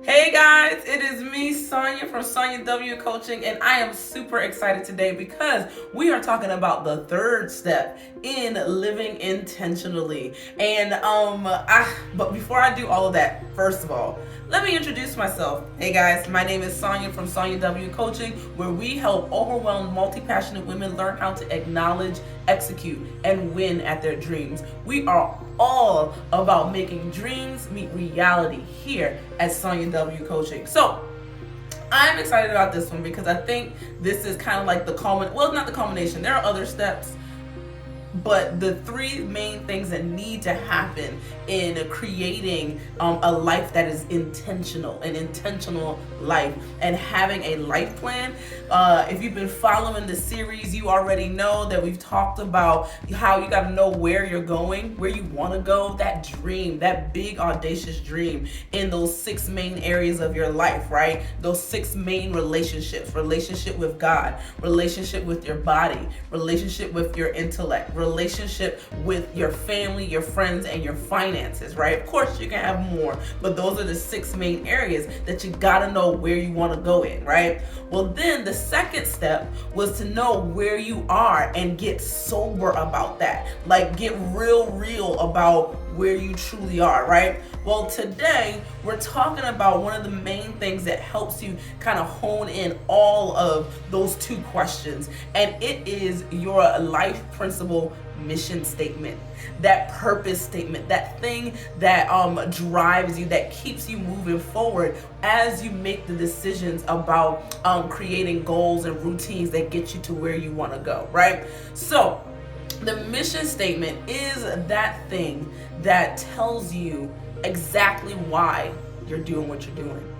Hey guys, it is me, Sonia from Sonia W Coaching, and I am super excited today because we are talking about the third step in living intentionally. But before I do all of that, first of all, let me introduce myself. Hey guys, my name is Sonia from Sonia W Coaching, where we help overwhelmed, multi-passionate women learn how to acknowledge, execute, and win at their dreams. We are all about making dreams meet reality here at Sonia W Coaching. So I'm excited about this one because I think this is kind of like not the culmination. There are other steps, but the three main things that need to happen in creating a life that is intentional, an intentional life, and having a life plan. If you've been following the series, you already know that we've talked about how you got to know where you're going, where you want to go, that dream, that big audacious dream in those six main areas of your life, right? Those six main relationships: relationship with God, relationship with your body, relationship with your intellect, relationship with your family, your friends, and your finances, right? Of course, you can have more, but those are the six main areas that you gotta know where you want to go in, right? Well, then the second step was to know where you are and get sober about that. Like, get real about where you truly are, right? Well, today we're talking about one of the main things that helps you kind of hone in all of those two questions, and it is your life principle mission statement, that purpose statement, that thing that drives you, that keeps you moving forward as you make the decisions about creating goals and routines that get you to where you want to go, right? So the mission statement is that thing that tells you exactly why you're doing what you're doing.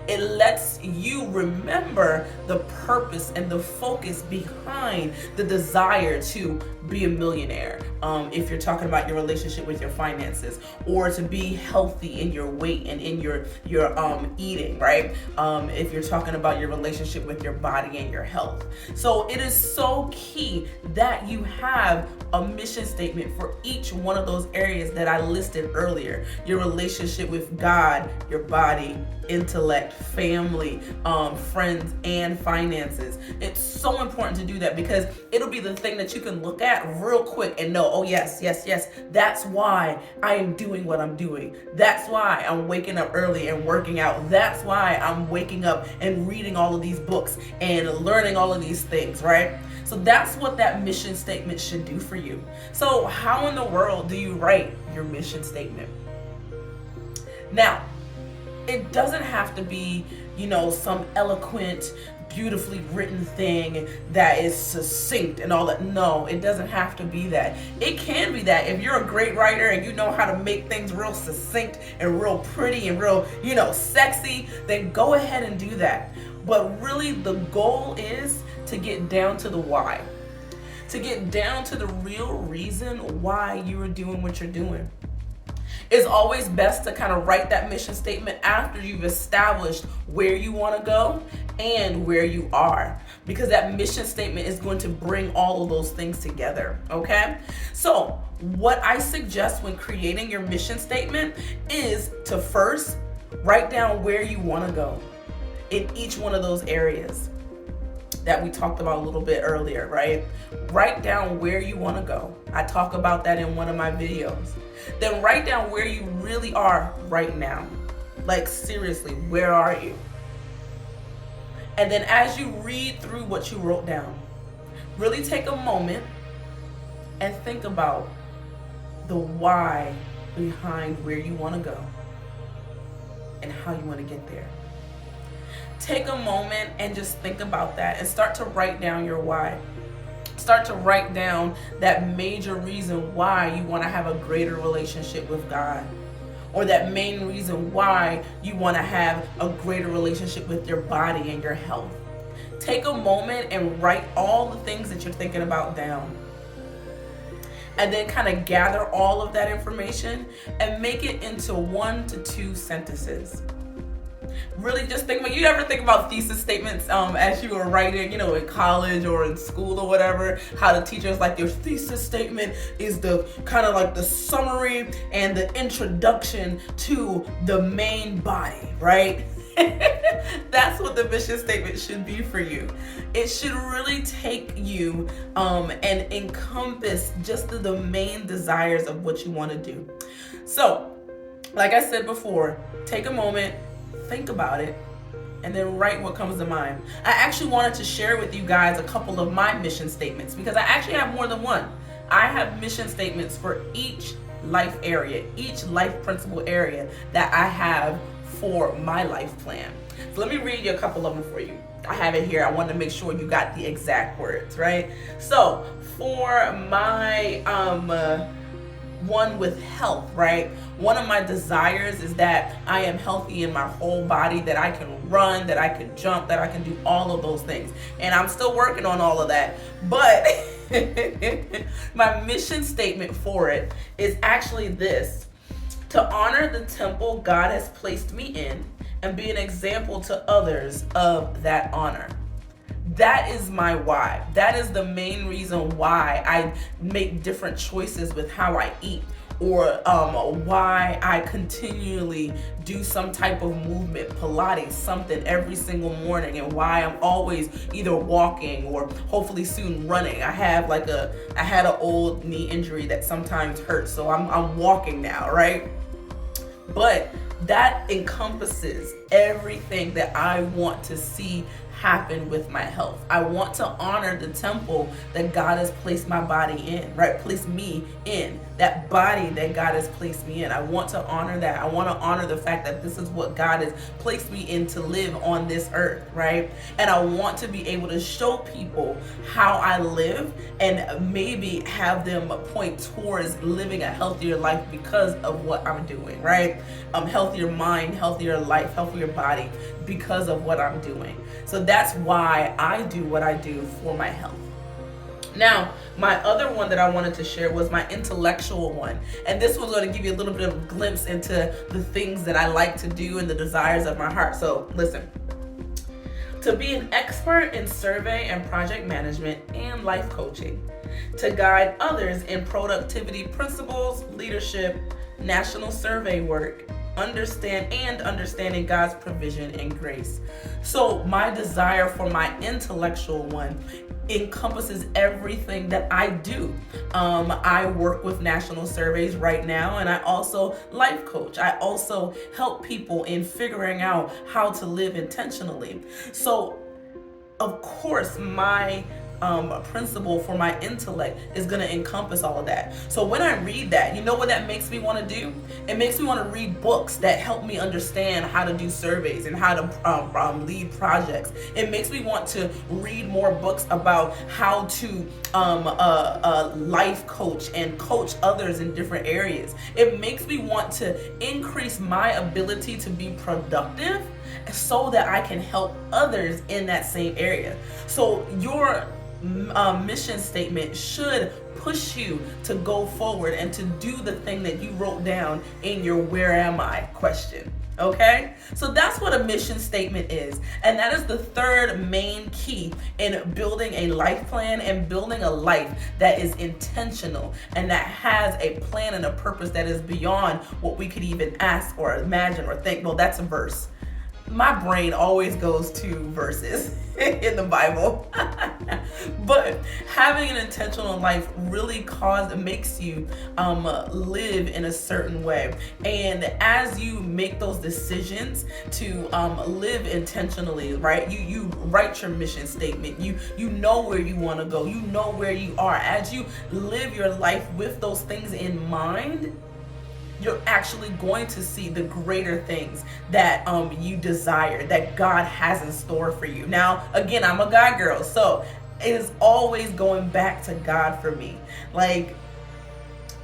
It lets you remember the purpose and the focus behind the desire to be a millionaire. If you're talking about your relationship with your finances, or to be healthy in your weight and in your eating, right? If you're talking about your relationship with your body and your health. So it is so key that you have a mission statement for each one of those areas that I listed earlier: your relationship with God, your body, intellect, family, friends, and finances. It's so important to do that because it'll be the thing that you can look at real quick and know, oh yes, that's why I am doing what I'm doing. That's why I'm waking up early and working out. That's why I'm waking up and reading all of these books and learning all of these things, right? So that's what that mission statement should do for you. So how in the world do you write your mission statement? Now, it doesn't have to be, some eloquent, beautifully written thing that is succinct and all that. No, it doesn't have to be that. It can be that. If you're a great writer and you know how to make things real succinct and real pretty and real, sexy, then go ahead and do that. But really, the goal is to get down to the why, to get down to the real reason why you are doing what you're doing. It's always best to kind of write that mission statement after you've established where you want to go and where you are, because that mission statement is going to bring all of those things together, okay? So what I suggest when creating your mission statement is to first write down where you want to go in each one of those areas that we talked about a little bit earlier, right? Write down where you want to go. I talk about that in one of my videos. Then write down where you really are right now. Like, seriously, where are you? And then as you read through what you wrote down, really take a moment and think about the why behind where you want to go and how you want to get there. Take a moment and just think about that and start to write down your why. Start to write down that major reason why you want to have a greater relationship with God, or that main reason why you want to have a greater relationship with your body and your health. Take a moment and write all the things that you're thinking about down. And then kind of gather all of that information and make it into 1 to 2 sentences. Really just think about, you ever think about thesis statements as you were writing, in college or in school or whatever, how the teachers like, your thesis statement is the kind of like the summary and the introduction to the main body, right? That's what the mission statement should be for you. It should really take you and encompass just the main desires of what you want to do. So, like I said before, take a moment, think about it, and then write what comes to mind. I actually wanted to share with you guys a couple of my mission statements because I actually have more than one. I have mission statements for each life area, each life principle area that I have for my life plan. So let me read you a couple of them for you. I have it here. I wanted to make sure you got the exact words, right? So for my one with health, right? One of my desires is that I am healthy in my whole body, that I can run, that I can jump, that I can do all of those things. And I'm still working on all of that. But my mission statement for it is actually this: to honor the temple God has placed me in and be an example to others of that honor. That is my why. That is the main reason why I make different choices with how I eat, or why I continually do some type of movement, Pilates, something every single morning, and why I'm always either walking or hopefully soon running. I had an old knee injury that sometimes hurts, so I'm walking now, right? But that encompasses everything that I want to see happen with my health. I want to honor the temple that God has placed my body in, right? Placed me in, that body that God has placed me in. I want to honor that. I want to honor the fact that this is what God has placed me in to live on this earth, right? And I want to be able to show people how I live and maybe have them point towards living a healthier life because of what I'm doing, right? Healthier mind, healthier life, healthier body because of what I'm doing. So that's why I do what I do for my health. Now, my other one that I wanted to share was my intellectual one. And this was going to give you a little bit of a glimpse into the things that I like to do and the desires of my heart. So listen. To be an expert in survey and project management and life coaching. To guide others in productivity principles, leadership, national survey work, understanding God's provision and grace. So my desire for my intellectual one encompasses everything that I do. I work with national surveys right now, and I also life coach. I also help people in figuring out how to live intentionally. So of course my principle for my intellect is going to encompass all of that. So when I read that, you know what that makes me want to do? It makes me want to read books that help me understand how to do surveys and how to lead projects. It makes me want to read more books about how to life coach and coach others in different areas. It makes me want to increase my ability to be productive so that I can help others in that same area. So your mission statement should push you to go forward and to do the thing that you wrote down in your "where am I" question. Okay, so that's what a mission statement is, and that is the third main key in building a life plan and building a life that is intentional and that has a plan and a purpose that is beyond what we could even ask or imagine or think. Well, that's a verse. My brain always goes to verses in the Bible. But having an intentional life really makes you live in a certain way. And as you make those decisions to live intentionally, right? You write your mission statement. You know where you want to go. You know where you are. As you live your life with those things in mind, you're actually going to see the greater things that you desire, that God has in store for you. Now, again, I'm a God girl, so it is always going back to God for me. Like,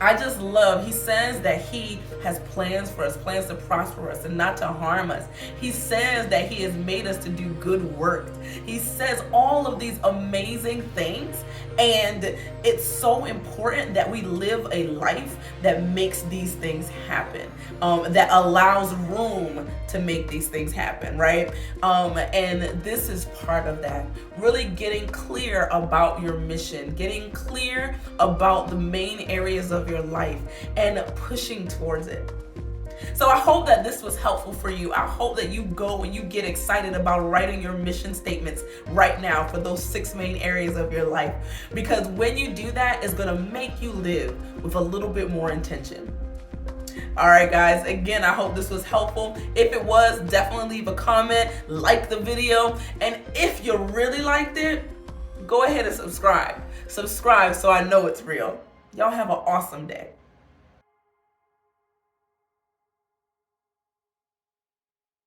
I just love, he says that he has plans for us, plans to prosper us and not to harm us. He says that he has made us to do good work. He says all of these amazing things, and it's so important that we live a life that makes these things happen, that allows room to make these things happen, right? And this is part of that. Really getting clear about your mission, getting clear about the main areas of your life and pushing towards it. So I hope that this was helpful for you. I hope that you go and you get excited about writing your mission statements right now for those 6 main areas of your life. Because when you do that, it's going to make you live with a little bit more intention. All right, guys, again, I hope this was helpful. If it was, definitely leave a comment, like the video, and if you really liked it, go ahead and subscribe. Subscribe so I know it's real. Y'all have an awesome day.